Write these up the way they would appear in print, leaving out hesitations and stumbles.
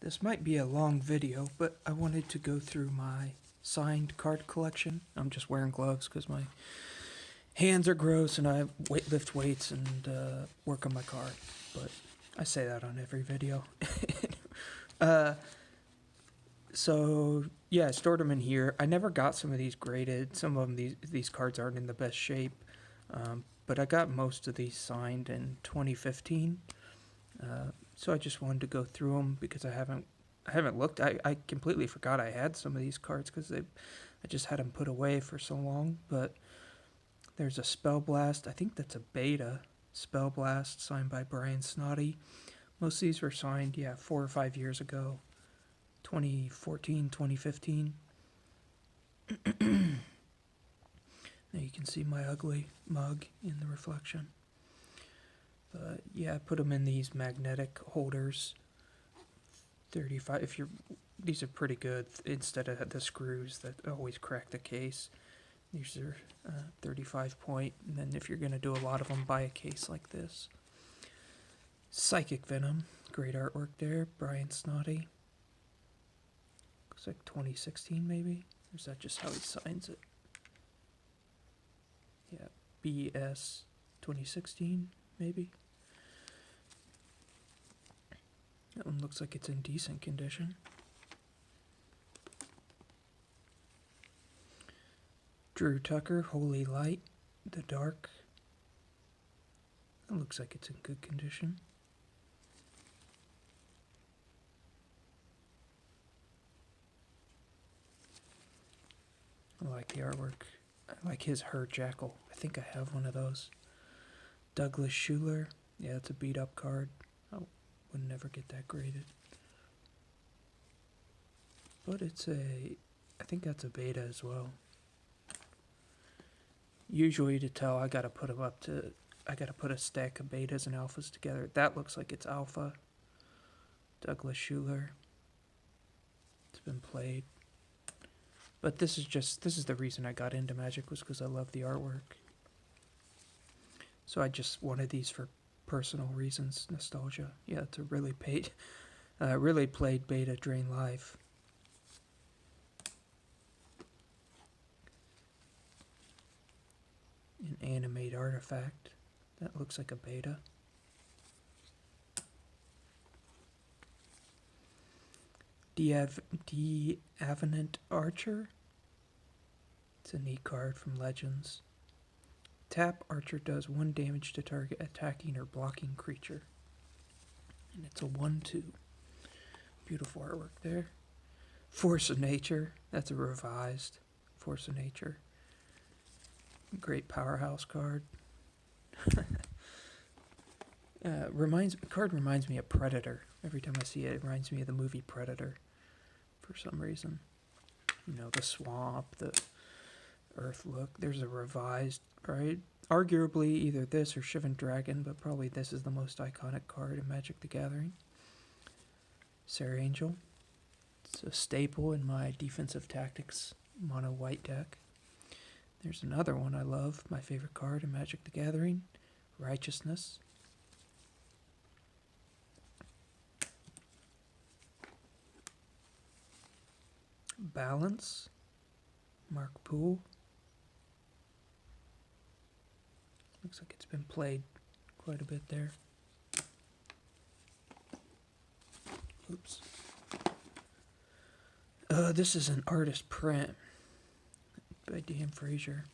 This might be a long video, but I wanted to go through my signed card collection. I'm just wearing gloves because my hands are gross and I lift weights and work on my card. But I say that on every video. So yeah, I stored them in here. I never got some of these graded. Some of them, these cards aren't in the best shape. But I got most of these signed in 2015. So I just wanted to go through them because I haven't looked. I completely forgot I had some of these cards because I just had them put away for so long. But there's a Spell Blast. I think that's a beta Spell Blast signed by Brian Snoddy. Most of these were signed, 4 or 5 years ago. 2014, 2015. Now you can see my ugly mug in the reflection. But yeah, I put them in these magnetic holders. 35. These are pretty good instead of the screws that always crack the case. These are 35 point, and then if you're gonna do a lot of them, buy a case like this. Psychic Venom, great artwork there. Brian Snoddy. Looks like 2016 maybe, or is that just how he signs it? Yeah, BS 2016 maybe. That one looks like it's in decent condition. Drew Tucker, Holy Light, The Dark. That looks like it's in good condition. I like the artwork. I like his Her Jackal. I think I have one of those. Douglas Shuler. Yeah, it's a beat up card. I would never get that graded. But I think that's a beta as well. Usually to tell, I gotta put a stack of betas and alphas together. That looks like it's alpha. Douglas Shuler. It's been played. But this is the reason I got into Magic, was because I love the artwork. So I just wanted these for personal reasons, nostalgia. Yeah, it's a really played beta Drain Live. An animate artifact. That looks like a beta. Avenant Archer. It's a neat card from Legends. Tap, Archer does 1 damage to target attacking or blocking creature. And it's a 1/2. Beautiful artwork there. Force of Nature. That's a revised Force of Nature. Great powerhouse card. Card reminds me of Predator. Every time I see it, it reminds me of the movie Predator. For some reason. You know, the swamp, the earth look. There's a revised, right? Arguably either this or Shivan Dragon, but probably this is the most iconic card in Magic the Gathering. Sarah Angel. It's a staple in my defensive tactics mono white deck. There's another one I love, my favorite card in Magic the Gathering, Righteousness. Balance, Mark Poole. Looks like it's been played quite a bit there. Oops. This is an artist print by Dan Frazier.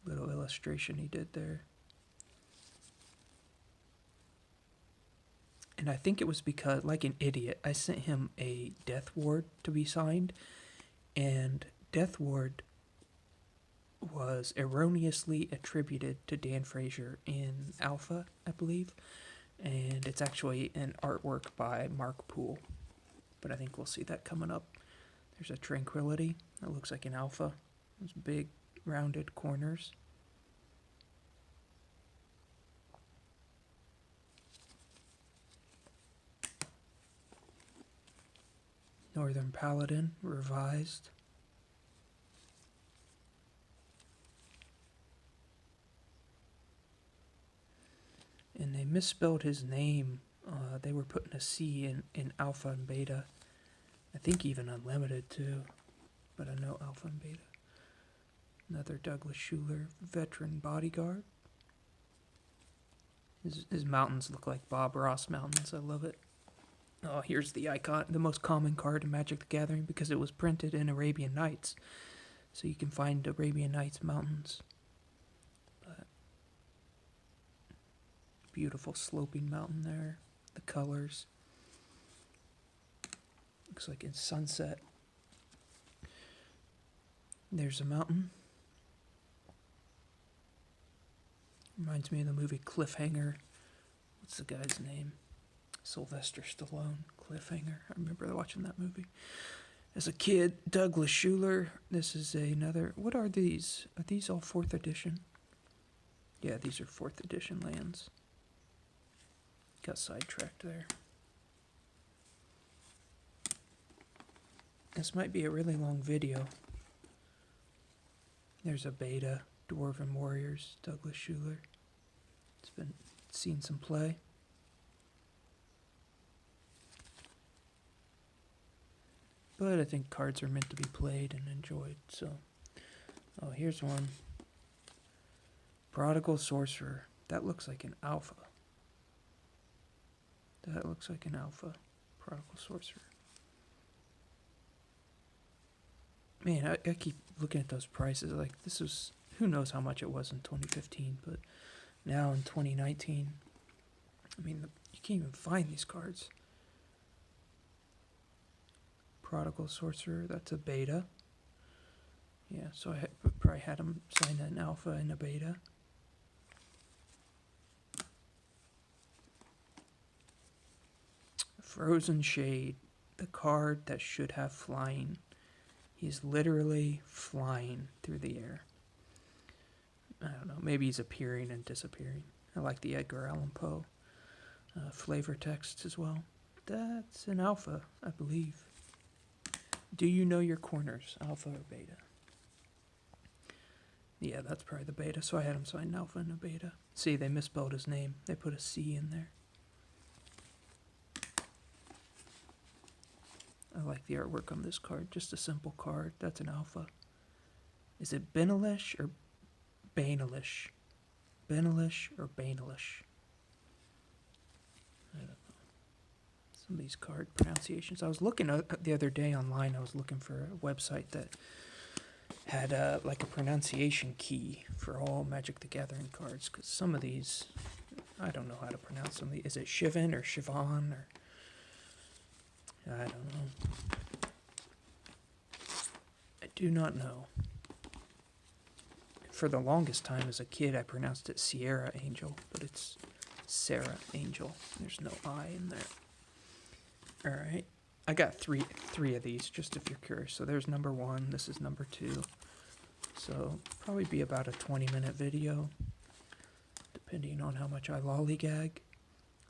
Little illustration he did there. And I think it was because, like an idiot, I sent him a Death Ward to be signed, and Death Ward was erroneously attributed to Dan Frazier in Alpha, I believe, and it's actually an artwork by Mark Poole, but I think we'll see that coming up. There's a Tranquility that looks like an Alpha. Those big rounded corners. Northern Paladin, revised. And they misspelled his name They were putting a C in alpha and beta. I think even unlimited too, but I know alpha and beta. Another Douglas Shuler veteran bodyguard. His mountains look like Bob Ross mountains. I love it. Oh, here's the icon, the most common card in Magic the Gathering because it was printed in Arabian Nights. So you can find Arabian Nights mountains. But beautiful sloping mountain there. The colors. Looks like it's sunset. There's a mountain. Reminds me of the movie Cliffhanger. What's the guy's name? Sylvester Stallone. Cliffhanger. I remember watching that movie as a kid. Douglas Shuler. This is another. What are these? Are these all 4th edition? Yeah, these are 4th edition lands. Got sidetracked there. This might be a really long video. There's a beta. Dwarven Warriors. Douglas Shuler. It's been seen some play. But I think cards are meant to be played and enjoyed, so. Oh, here's one. Prodigal Sorcerer. That looks like an alpha. That looks like an alpha. Prodigal Sorcerer. Man, I keep looking at those prices. Like, this was, who knows how much it was in 2015, but now in 2019, I mean, you can't even find these cards. Prodigal Sorcerer, that's a beta. Yeah, so I probably had him sign an alpha and a beta. Frozen Shade, the card that should have flying. He's literally flying through the air. I don't know, maybe he's appearing and disappearing. I like the Edgar Allan Poe flavor text as well. That's an alpha, I believe. Do you know your corners, alpha or beta? Yeah, that's probably the beta, so I had him sign alpha and a beta. See, they misspelled his name. They put a C in there. I like the artwork on this card. Just a simple card. That's an alpha. Is it Benelish or Banelish? Benelish or Banelish? I don't know. Some of these card pronunciations. I was looking the other day online. I was looking for a website that had like a pronunciation key for all Magic the Gathering cards. Because some of these, I don't know how to pronounce them. Is it Shivan or Shivan or... I don't know. I do not know. For the longest time as a kid, I pronounced it Sierra Angel, but it's Sarah Angel. There's no I in there. Alright. I got three of these, just if you're curious. So there's number 1. This is number 2. So probably be about a 20-minute video, depending on how much I lollygag.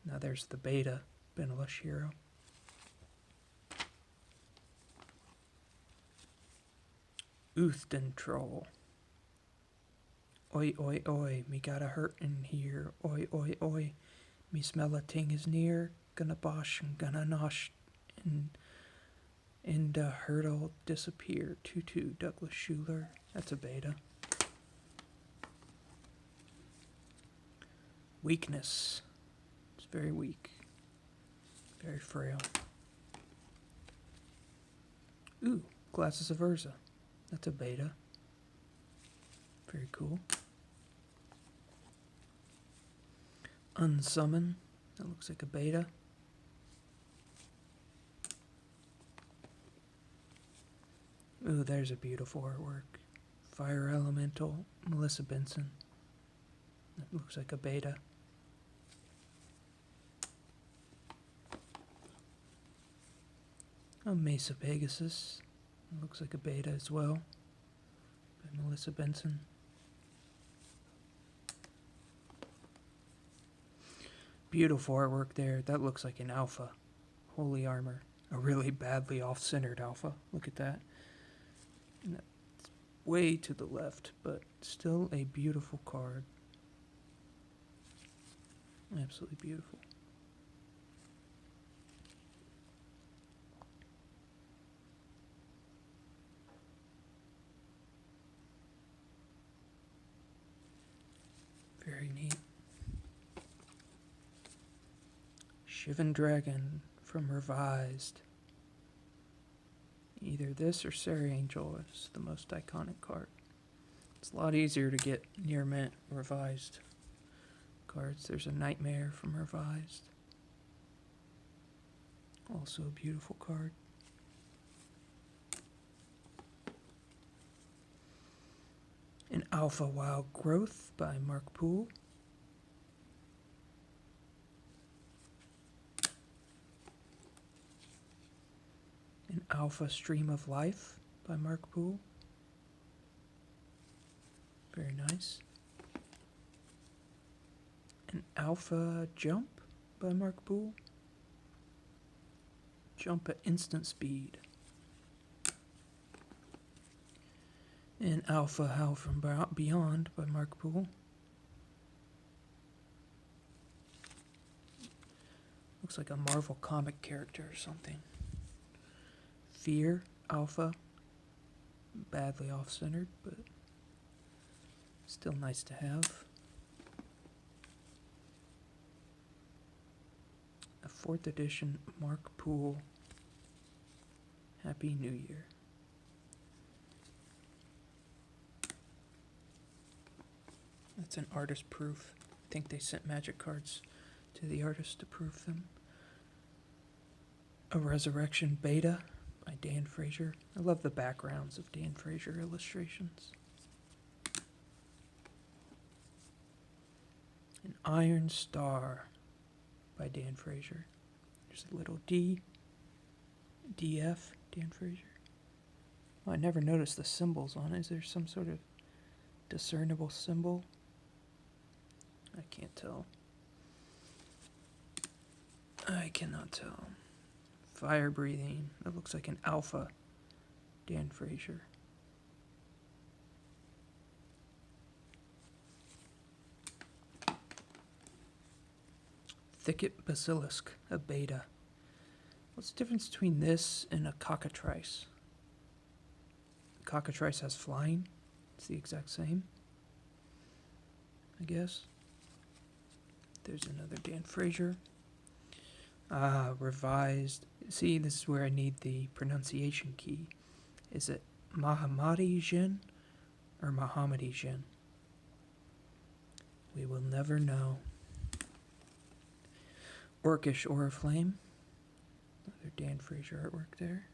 Now there's the beta, Benelish Hero. Uthden Troll. Oi, oi, oi, me got a hurt in here. Oi, oi, oi, me smell a ting is near. Gonna bosh and gonna nosh and the hurdle disappear. 2/2 Douglas Shuler. That's a beta. Weakness. It's very weak. Very frail. Ooh, Glasses of Urza. That's a beta. Very cool. Unsummon. That looks like a beta. Ooh, there's a beautiful artwork. Fire Elemental, Melissa Benson. That looks like a beta. A Mesa Pegasus. Looks like a beta as well. By Melissa Benson. Beautiful artwork there. That looks like an alpha. Holy Armor. A really badly off-centered alpha. Look at that. And that's way to the left, but still a beautiful card. Absolutely beautiful. neat. Shivan Dragon from Revised. Either this or Sarah Angel is the most iconic card. It's a lot easier to get near mint Revised cards. There's a Nightmare from Revised. Also a beautiful card. An Alpha Wild Growth by Mark Poole. An Alpha Stream of Life by Mark Poole. Very nice. An Alpha Jump by Mark Poole. Jump at instant speed. An Alpha Howl from Beyond by Mark Poole. Looks like a Marvel comic character or something. Fear Alpha. Badly off-centered, but still nice to have. A 4th edition Mark Poole. Happy New Year. That's an artist proof. I think they sent magic cards to the artist to proof them. A Resurrection Beta by Dan Frazier. I love the backgrounds of Dan Frazier illustrations. An Iron Star by Dan Frazier. There's a little D, DF, Dan Frazier. Oh, I never noticed the symbols on it. Is there some sort of discernible symbol? I can't tell. I cannot tell. Fire Breathing. That looks like an Alpha Dan Frazier. Thicket Basilisk, a beta. What's the difference between this and a cockatrice? Cockatrice has flying. It's the exact same, I guess. There's another Dan Frazier. Revised. See, this is where I need the pronunciation key. Is it Mahamadi Jin or Mahamadi Jin? We will never know. Orcish Oriflame. Another Dan Frazier artwork there.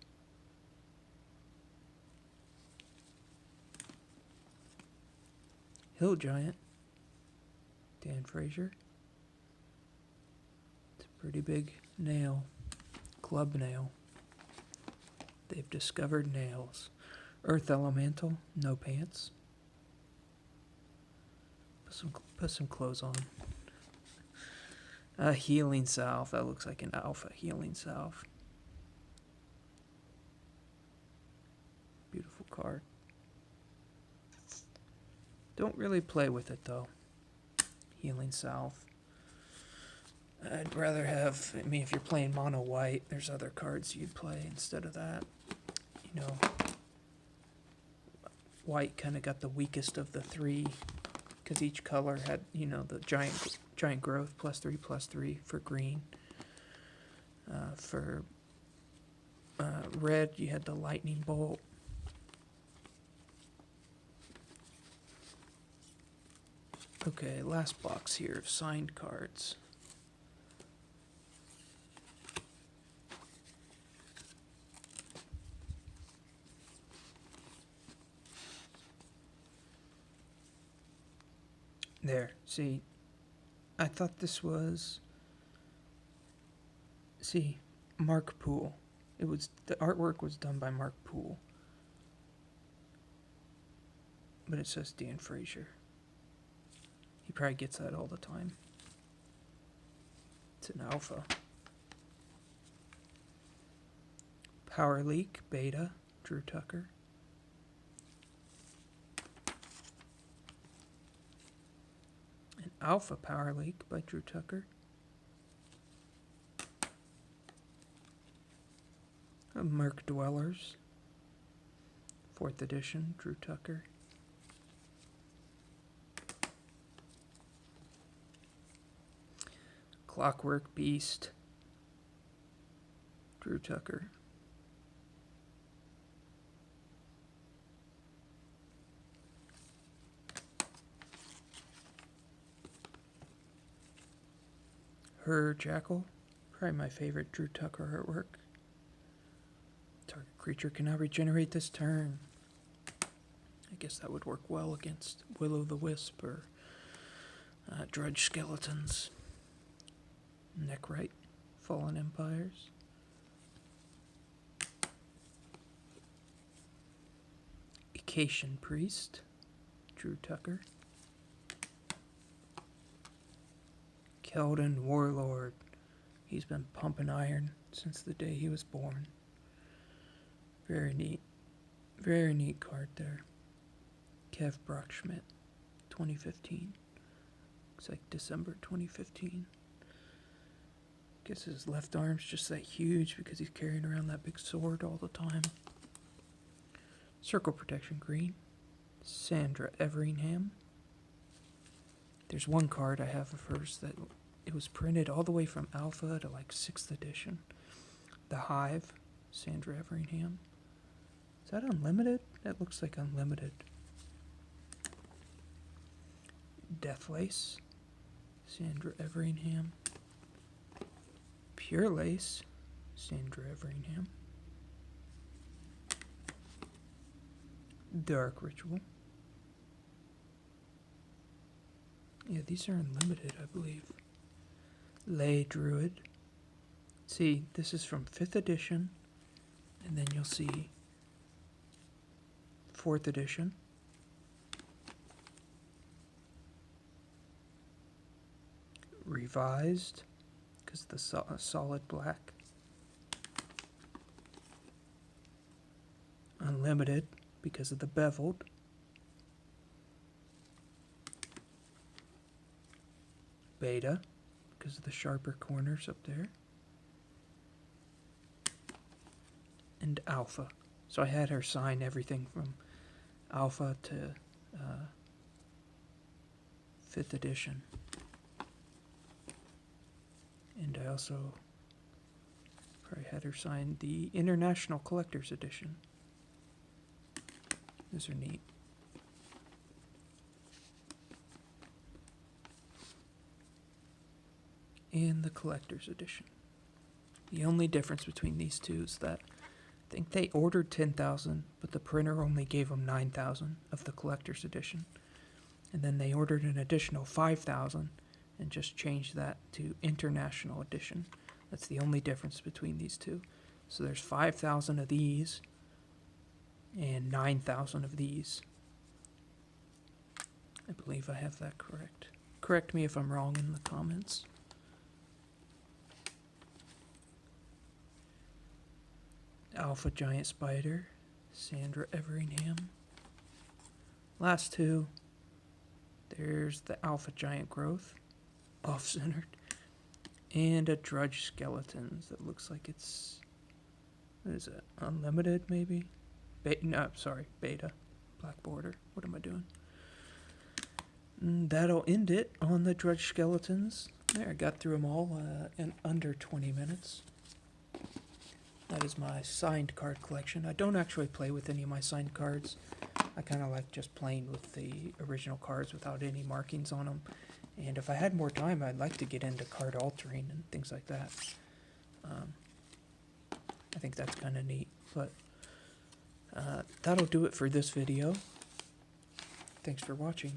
Hill Giant. Dan Frazier. It's a pretty big nail. Club nail. They've discovered nails. Earth Elemental. No pants. Put some clothes on. A Healing Salve. That looks like an Alpha Healing Salve. Beautiful card. Don't really play with it though. Healing Salve. I'd rather have, I mean, if you're playing mono white, there's other cards you'd play instead of that. You know, white kind of got the weakest of the three because each color had, you know, the giant growth +3/+3 for green. For red, you had the lightning bolt. Okay, last box here of signed cards. There, see, I thought this was, see, Mark Poole. It was, the artwork was done by Mark Poole. But it says Dan Frazier. He probably gets that all the time. It's an Alpha. Power Leak, Beta, Drew Tucker. An Alpha Power Leak by Drew Tucker. A Merc Dwellers, 4th edition, Drew Tucker. Clockwork Beast, Drew Tucker. Her Jackal, probably my favorite Drew Tucker artwork. Target creature cannot regenerate this turn. I guess that would work well against Will-o'-the-Wisp or Drudge Skeletons. Neckrite, Fallen Empires. Acacian Priest, Drew Tucker. Keldon Warlord. He's been pumping iron since the day he was born. Very neat. Very neat card there. Kev Brockschmidt, 2015. Looks like December 2015. Guess his left arm's just that huge because he's carrying around that big sword all the time. Circle Protection Green. Sandra Everingham. There's one card I have of hers that it was printed all the way from Alpha to like 6th edition. The Hive, Sandra Everingham. Is that unlimited? That looks like unlimited. Deathlace, Sandra Everingham. Pure Lace, Sandra Everingham. Dark Ritual. Yeah, these are unlimited, I believe. Ley Druid. See, this is from 5th edition, and then you'll see 4th edition. Revised, because the solid black. Unlimited, because of the beveled. Beta, because of the sharper corners up there. And Alpha. So I had her sign everything from Alpha to 5th edition. And I also probably had her sign the International Collector's Edition. Those are neat. And the Collector's Edition. The only difference between these two is that I think they ordered 10,000, but the printer only gave them 9,000 of the Collector's Edition. And then they ordered an additional 5,000 and just changed that to International Edition. That's the only difference between these two. So there's 5,000 of these and 9,000 of these. I believe I have that correct. Correct me if I'm wrong in the comments. Alpha Giant Spider, Sandra Everingham. Last two, there's the Alpha Giant Growth, off-centered, and a Drudge Skeletons that looks like it's, what is it, unlimited maybe? No, sorry, beta, black border. What am I doing? And that'll end it on the Drudge Skeletons. There, I got through them all in under 20 minutes. That is my signed card collection. I don't actually play with any of my signed cards. I kind of like just playing with the original cards without any markings on them. And if I had more time, I'd like to get into card altering and things like that. I think that's kind of neat. But that'll do it for this video. Thanks for watching.